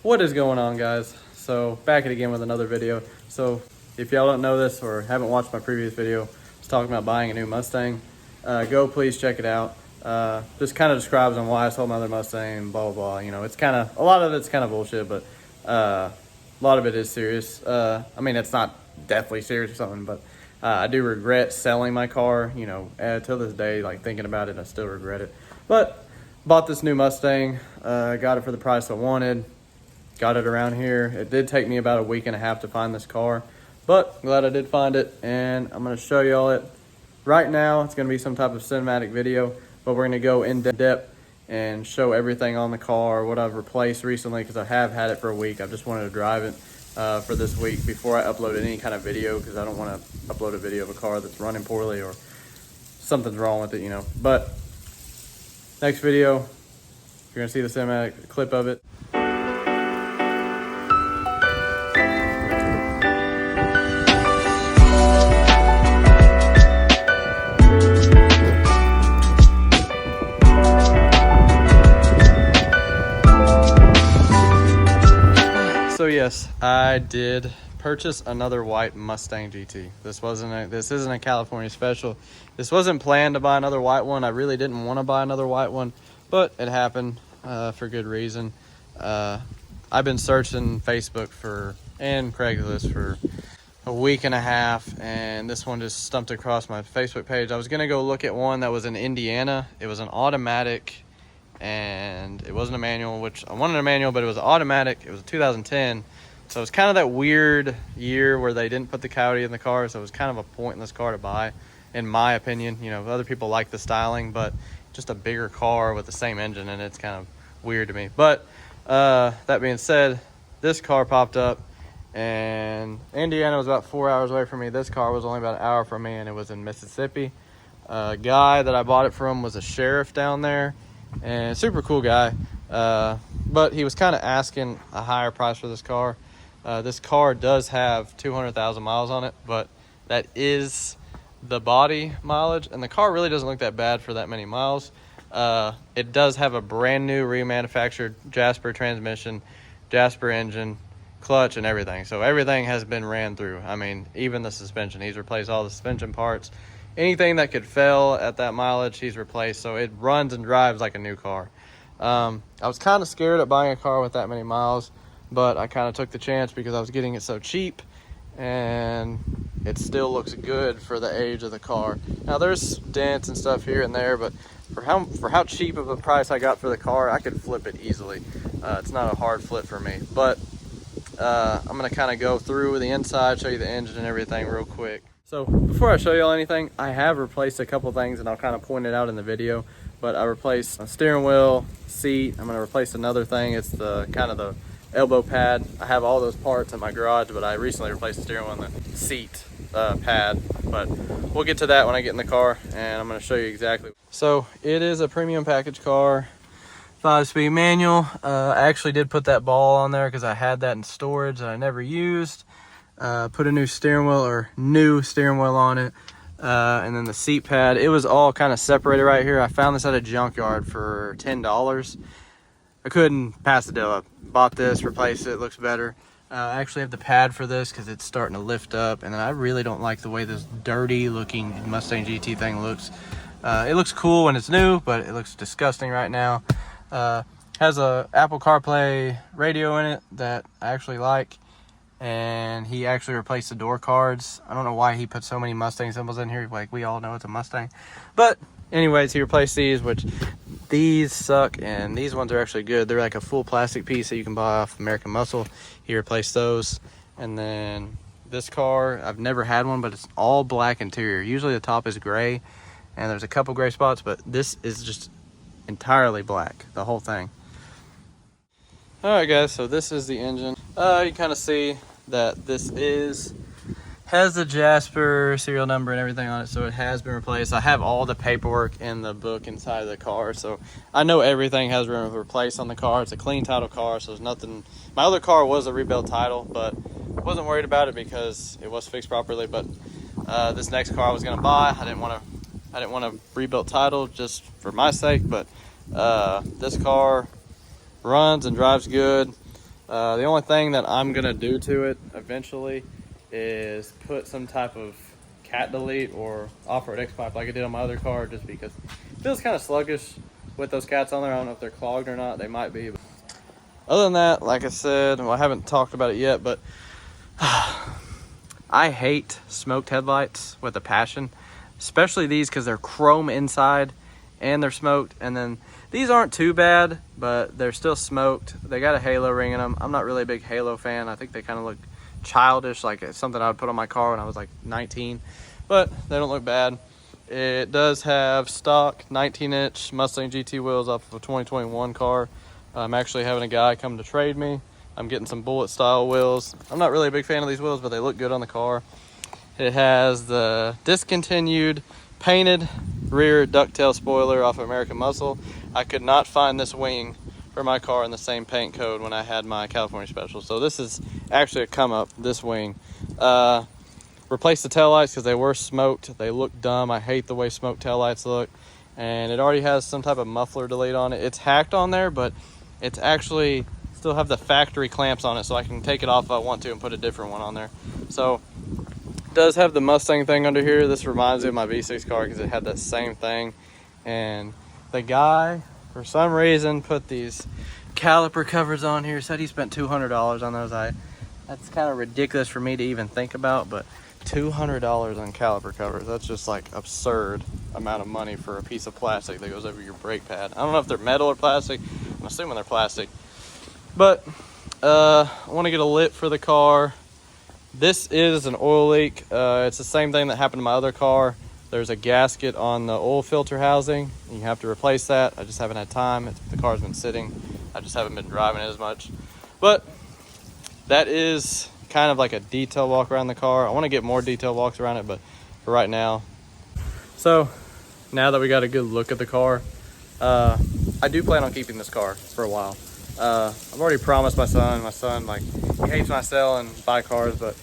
What is going on, guys? So back at it again with another video. So if y'all don't know this or haven't watched my previous video, I was talking about buying a new Mustang. Go please check it out. Just kind of describes on why I sold my other Mustang, blah blah blah. You know, it's kind of, a lot of it's kind of bullshit, but a lot of it is serious. I mean, it's not deathly serious or something, but I do regret selling my car. You know, till this day, like thinking about it, I still regret it. But bought this new Mustang, got it for the price I wanted. Got it around here. It did take me about a week and a half to find this car, but I'm glad I did find it, and I'm going to show y'all it right now. It's going to be some type of cinematic video, but we're going to go in depth and show everything on the car, what I've replaced recently, because I have had it for a week. I just wanted to drive it for this week before I upload any kind of video, because I don't want to upload a video of a car that's running poorly or something's wrong with it, you know. But next video, you're going to see the cinematic clip of it. So yes, I did purchase another white Mustang GT. This isn't a California special. This wasn't planned to buy another white one. I really didn't want to buy another white one, but it happened for good reason. I've been searching Facebook and Craigslist for a week and a half, and this one just stumped across my Facebook page. I was gonna go look at one that was in Indiana. It was an automatic, and it wasn't a manual, which I wanted a manual, but it was automatic. It was a 2010, so it was kind of that weird year where they didn't put the Coyote in the car, so it was kind of a pointless car to buy, in my opinion. You know, other people like the styling, but just a bigger car with the same engine, and it's kind of weird to me. But that being said, this car popped up, and Indiana was about 4 hours away from me. This car was only about an hour from me, and it was in Mississippi. A guy that I bought it from was a sheriff down there, and super cool guy, but he was kind of asking a higher price for this car. This car does have 200,000 miles on it, but that is the body mileage, and the car really doesn't look that bad for that many miles. It does have a brand new remanufactured Jasper transmission, Jasper engine, clutch, and everything. So everything has been ran through. I mean, even the suspension, he's replaced all the suspension parts. Anything that could fail at that mileage, he's replaced, so it runs and drives like a new car. I was kind of scared of buying a car with that many miles, but I kind of took the chance because I was getting it so cheap, and it still looks good for the age of the car. Now, there's dents and stuff here and there, but for how cheap of a price I got for the car, I could flip it easily. It's not a hard flip for me, but I'm going to kind of go through the inside, show you the engine and everything real quick. So before I show y'all anything, I have replaced a couple things, and I'll kind of point it out in the video. But I replaced a steering wheel, seat. I'm going to replace another thing. It's the kind of the elbow pad. I have all those parts in my garage, but I recently replaced the steering wheel and the seat pad. But we'll get to that when I get in the car, and I'm going to show you exactly. So it is a premium package car, 5-speed manual. I actually did put that ball on there because I had that in storage that I never used. Put a new steering wheel on it, and then the seat pad. It was all kind of separated right here. I found this at a junkyard for $10. I couldn't pass the deal up. Bought this, replaced it, looks better. I actually have the pad for this because it's starting to lift up, and then I really don't like the way this dirty looking Mustang GT thing looks. It looks cool when it's new, but it looks disgusting right now. Has a Apple CarPlay radio in it that I actually like. And he actually replaced the door cards. I don't know why he put so many Mustang symbols in here. Like, we all know it's a Mustang. But anyways, he replaced these, which these suck, and these ones are actually good. They're like a full plastic piece that you can buy off American Muscle. He replaced those. And then this car, I've never had one, but it's all black interior. Usually the top is gray, and there's a couple gray spots, but this is just entirely black, the whole thing. All right, guys, so this is the engine. You kind of see that this has the Jasper serial number and everything on it, so it has been replaced. I have all the paperwork in the book inside of the car, so I know everything has been replaced on the car. It's a clean title car, so there's nothing. My other car was a rebuilt title, but wasn't worried about it because it was fixed properly. But this next car I was gonna buy, I didn't want a rebuilt title just for my sake, but this car runs and drives good. The only thing that I'm gonna do to it eventually is put some type of cat delete or off-road X-pipe like I did on my other car, just because it feels kind of sluggish with those cats on there. I don't know if they're clogged or not. They might be. But other than that, like I said, well, I haven't talked about it yet, but I hate smoked headlights with a passion, especially these because they're chrome inside and they're smoked. And then these aren't too bad, but they're still smoked. They got a halo ring in them. I'm not really a big halo fan. I think they kind of look childish, like it's something I would put on my car when I was like 19, but they don't look bad. It does have stock 19-inch Mustang GT wheels off of a 2021 car. I'm actually having a guy come to trade me. I'm getting some bullet style wheels. I'm not really a big fan of these wheels, but they look good on the car. It has the discontinued painted rear ducktail spoiler off of American Muscle. I could not find this wing for my car in the same paint code when I had my California Special. So this is actually a come up, this wing. Replaced the taillights because they were smoked. They look dumb. I hate the way smoked taillights look. And it already has some type of muffler delete on it. It's hacked on there, but it's actually still have the factory clamps on it, so I can take it off if I want to and put a different one on there. So it does have the Mustang thing under here. This reminds me of my V6 car because it had that same thing. And the guy, for some reason, put these caliper covers on here. Said he spent $200 on those. That's kind of ridiculous for me to even think about, but $200 on caliper covers, that's just like absurd amount of money for a piece of plastic that goes over your brake pad. I don't know if they're metal or plastic. I'm assuming they're plastic. But I want to get a lit for the car. This is an oil leak. It's the same thing that happened to my other car. There's a gasket on the oil filter housing. You have to replace that. I just haven't had time. The car's been sitting. I just haven't been driving it as much. But that is kind of like a detail walk around the car. I want to get more detail walks around it, but for right now. So now that we got a good look at the car, I do plan on keeping this car for a while. I've already promised my son, like, he hates my sell and buy cars, but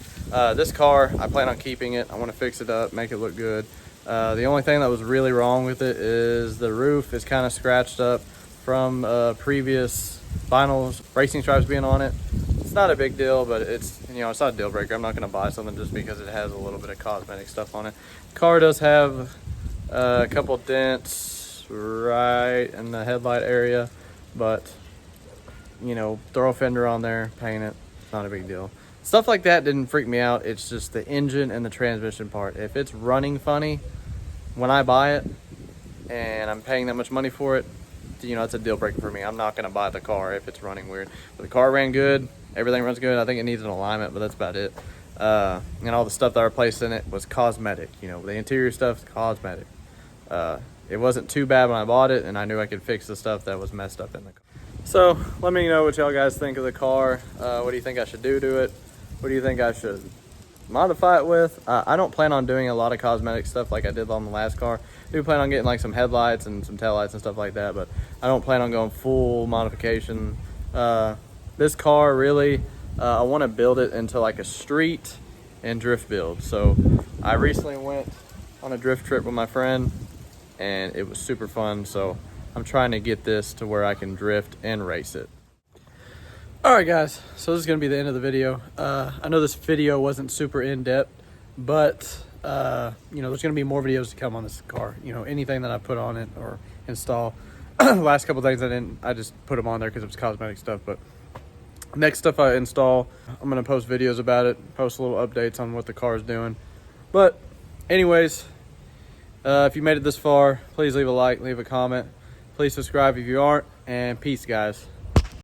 this car, I plan on keeping it. I want to fix it up, make it look good. The only thing that was really wrong with it is the roof is kind of scratched up from previous vinyl racing stripes being on it. It's not a big deal, but it's, you know, it's not a deal breaker. I'm not going to buy something just because it has a little bit of cosmetic stuff on it. The car does have a couple dents right in the headlight area, but, you know, throw a fender on there, paint it, it's not a big deal. Stuff like that didn't freak me out. It's just the engine and the transmission part. If it's running funny when I buy it and I'm paying that much money for it, you know, it's a deal breaker for me. I'm not going to buy the car if it's running weird. But the car ran good. Everything runs good. I think it needs an alignment, but that's about it. And all the stuff that I replaced in it was cosmetic. You know, the interior stuff's cosmetic. It wasn't too bad when I bought it, and I knew I could fix the stuff that was messed up in the car. So let me know what y'all guys think of the car. What do you think I should do to it? What do you think I should modify it with? I don't plan on doing a lot of cosmetic stuff like I did on the last car. I do plan on getting like some headlights and some taillights and stuff like that, but I don't plan on going full modification. This car really, I want to build it into like a street and drift build. So I recently went on a drift trip with my friend and it was super fun. So I'm trying to get this to where I can drift and race it. All right, guys, so this is going to be the end of the video. I know this video wasn't super in-depth, but you know, there's going to be more videos to come on this car. You know, anything that I put on it or install. Last couple things I just put them on there because it was cosmetic stuff, but next stuff I install, I'm going to post videos about it, post little updates on what the car is doing. But anyways, if you made it this far, please leave a like, leave a comment. Please subscribe if you aren't, and peace, guys.